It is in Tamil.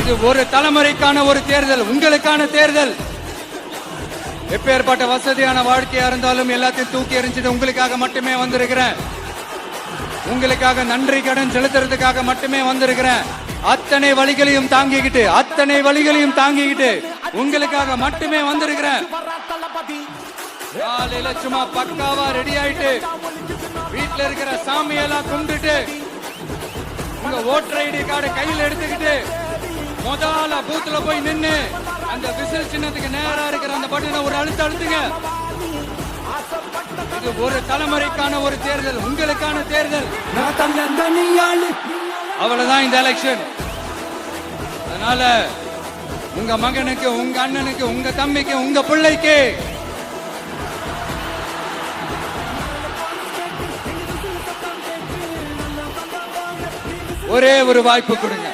இது ஒரு தலைமுறைக்கான ஒரு தேர்தல், உங்களுக்கான தேர்தல். எப்பேற்பட்ட வசதியான வாழ்க்கையா இருந்தாலும் எல்லாத்தையும் தூக்கி எறிஞ்சிட்டு உங்களுக்காக மட்டுமே வந்திருக்கிறேன். உங்களுக்காக நன்றி கடன் செலுத்துறதுக்காக மட்டுமே வந்திருக்கிறேன். அத்தனை வழிகளையும் தாங்கிக்கிட்டு உங்களுக்காக மட்டுமே வந்திருக்கிறேன். காலையில சும்மா பக்காவா ரெடி ஆயிட்டு வீட்டுல இருக்கிற சாமியெல்லாம் கும்பிட்டு உங்க ஓட்டர் ஐடி கார்டு கையில் எடுத்துக்கிட்டு முதல்ல பூத்துல போய் நின்னு அந்த விசில் சின்னத்துக்கு நேரா இருக்கிற அந்த பட்டனை ஒரு அழுத்துங்க. இது ஒரு தலைமுறைக்கான ஒரு தேர்தல், உங்களுக்கான தேர்தல். அவ்வளவுதான் இந்த எலெக்ஷன். அதனால உங்க மகனுக்கு, உங்க அண்ணனுக்கு, உங்க தம்பிக்கு, உங்க பிள்ளைக்கு ஒரே ஒரு வாய்ப்பு கொடுங்க.